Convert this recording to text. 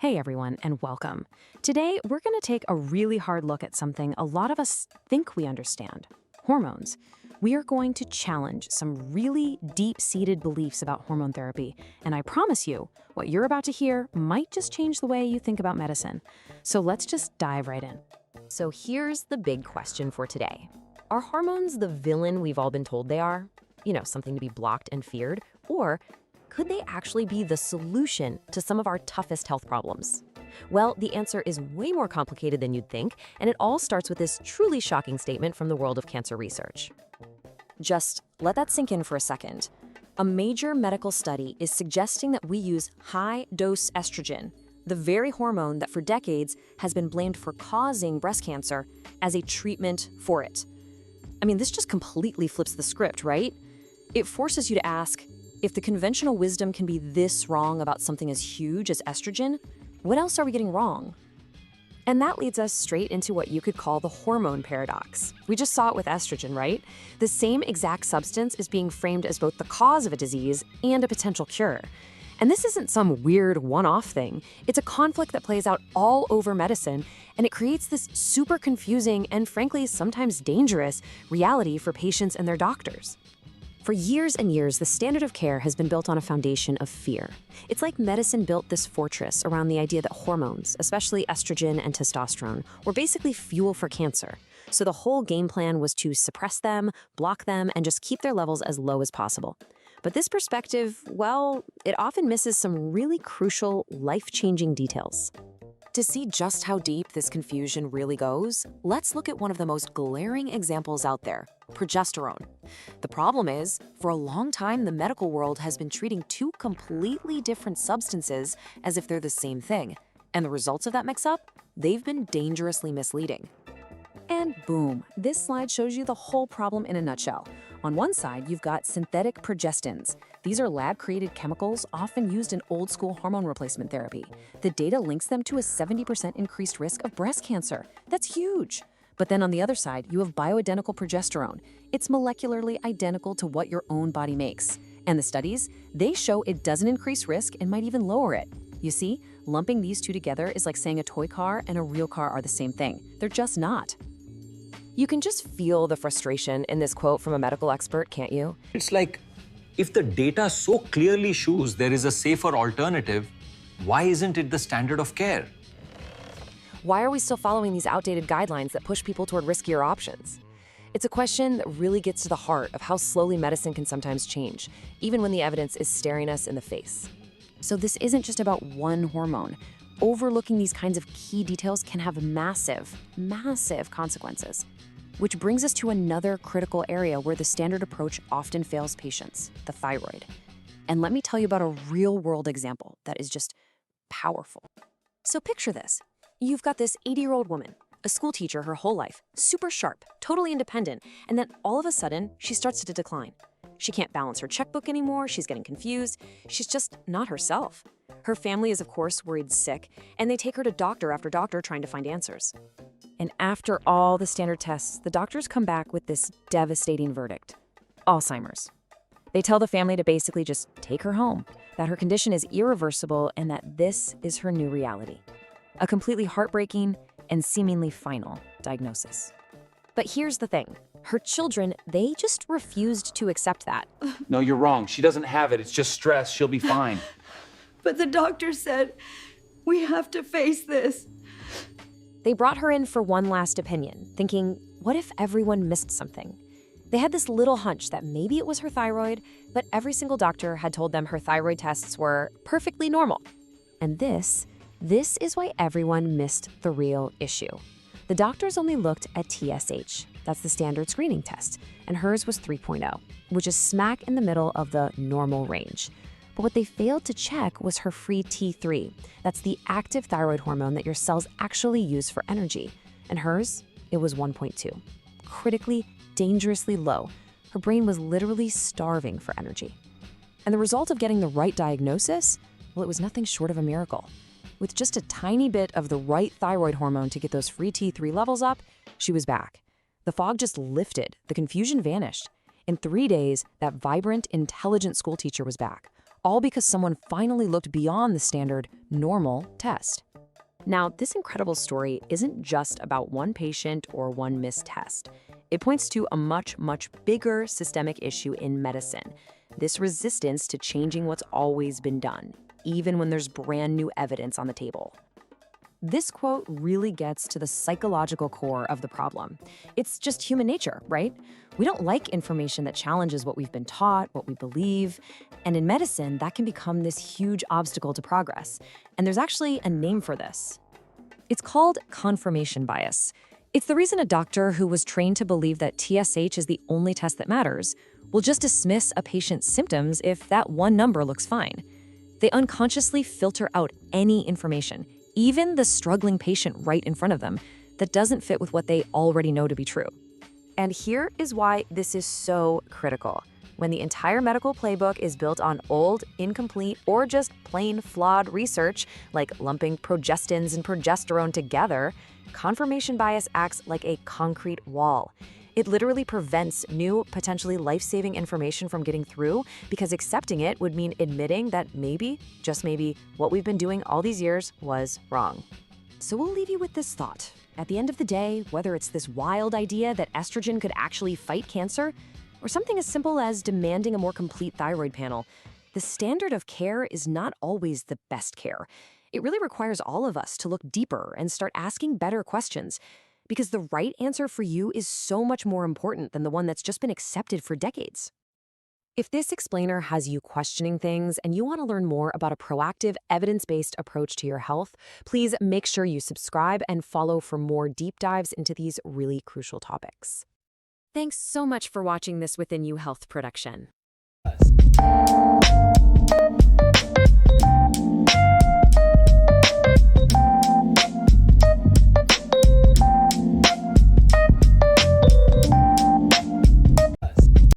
Hey everyone, and welcome. Today, we're going to take a really hard look at something a lot of us think we understand: hormones. We are going to challenge some really deep-seated beliefs about hormone therapy, and I promise you, what you're about to hear might just change the way you think about medicine. So let's just dive right in. So here's the big question for today. Are hormones the villain we've all been told they are? Something to be blocked and feared? Or could they actually be the solution to some of our toughest health problems? Well, the answer is way more complicated than you'd think, and it all starts with this truly shocking statement from the world of cancer research. Just let that sink in for a second. A major medical study is suggesting that we use high-dose estrogen, the very hormone that for decades has been blamed for causing breast cancer, as a treatment for it. I mean, this just completely flips the script, right? It forces you to ask, if the conventional wisdom can be this wrong about something as huge as estrogen, what else are we getting wrong? And that leads us straight into what you could call the hormone paradox. We just saw it with estrogen, right? The same exact substance is being framed as both the cause of a disease and a potential cure. And this isn't some weird one-off thing. It's a conflict that plays out all over medicine, and it creates this super confusing and frankly sometimes dangerous reality for patients and their doctors. For years and years, the standard of care has been built on a foundation of fear. It's like medicine built this fortress around the idea that hormones, especially estrogen and testosterone, were basically fuel for cancer. So the whole game plan was to suppress them, block them, and just keep their levels as low as possible. But this perspective, well, it often misses some really crucial, life-changing details. To see just how deep this confusion really goes, let's look at one of the most glaring examples out there: progesterone. The problem is, for a long time, the medical world has been treating two completely different substances as if they're the same thing. And the results of that mix-up? They've been dangerously misleading. And boom, this slide shows you the whole problem in a nutshell. On one side, you've got synthetic progestins. These are lab-created chemicals often used in old-school hormone replacement therapy. The data links them to a 70% increased risk of breast cancer. That's huge. But then on the other side, you have bioidentical progesterone. It's molecularly identical to what your own body makes. And the studies, they show it doesn't increase risk and might even lower it. You see, lumping these two together is like saying a toy car and a real car are the same thing. They're just not. You can just feel the frustration in this quote from a medical expert, can't you? It's like, if the data so clearly shows there is a safer alternative, why isn't it the standard of care? Why are we still following these outdated guidelines that push people toward riskier options? It's a question that really gets to the heart of how slowly medicine can sometimes change, even when the evidence is staring us in the face. So this isn't just about one hormone. Overlooking these kinds of key details can have massive, massive consequences. Which brings us to another critical area where the standard approach often fails patients: the thyroid. And let me tell you about a real-world example that is just powerful. So picture this. You've got this 80-year-old woman, a school teacher her whole life, super sharp, totally independent, and then all of a sudden, she starts to decline. She can't balance her checkbook anymore, she's getting confused, she's just not herself. Her family is, of course, worried sick, and they take her to doctor after doctor trying to find answers. And after all the standard tests, the doctors come back with this devastating verdict: Alzheimer's. They tell the family to basically just take her home, that her condition is irreversible, and that this is her new reality. A completely heartbreaking and seemingly final diagnosis. But here's the thing. Her children, they just refused to accept that. No, you're wrong. She doesn't have it. It's just stress. She'll be fine. But the doctor said, we have to face this. They brought her in for one last opinion, thinking, what if everyone missed something? They had this little hunch that maybe it was her thyroid, but every single doctor had told them her thyroid tests were perfectly normal. And this is why everyone missed the real issue. The doctors only looked at TSH, that's the standard screening test, and hers was 3.0, which is smack in the middle of the normal range. But what they failed to check was her free T3. That's the active thyroid hormone that your cells actually use for energy. And hers, it was 1.2. Critically, dangerously low. Her brain was literally starving for energy. And the result of getting the right diagnosis? Well, it was nothing short of a miracle. With just a tiny bit of the right thyroid hormone to get those free T3 levels up, she was back. The fog just lifted, the confusion vanished. In 3 days, that vibrant, intelligent school teacher was back, all because someone finally looked beyond the standard normal test. Now, this incredible story isn't just about one patient or one missed test. It points to a much, much bigger systemic issue in medicine. This resistance to changing what's always been done, even when there's brand new evidence on the table. This quote really gets to the psychological core of the problem. It's just human nature, right? We don't like information that challenges what we've been taught, what we believe. And in medicine, that can become this huge obstacle to progress. And there's actually a name for this. It's called confirmation bias. It's the reason a doctor who was trained to believe that TSH is the only test that matters will just dismiss a patient's symptoms if that one number looks fine. They unconsciously filter out any information, even the struggling patient right in front of them, that doesn't fit with what they already know to be true. And here is why this is so critical. When the entire medical playbook is built on old, incomplete, or just plain flawed research, like lumping progestins and progesterone together, confirmation bias acts like a concrete wall. It literally prevents new, potentially life-saving information from getting through because accepting it would mean admitting that maybe, just maybe, what we've been doing all these years was wrong. So we'll leave you with this thought. At the end of the day, whether it's this wild idea that estrogen could actually fight cancer, or something as simple as demanding a more complete thyroid panel, the standard of care is not always the best care. It really requires all of us to look deeper and start asking better questions, because the right answer for you is so much more important than the one that's just been accepted for decades. If this explainer has you questioning things and you want to learn more about a proactive, evidence-based approach to your health, please make sure you subscribe and follow for more deep dives into these really crucial topics. Thanks so much for watching this Within You Health production.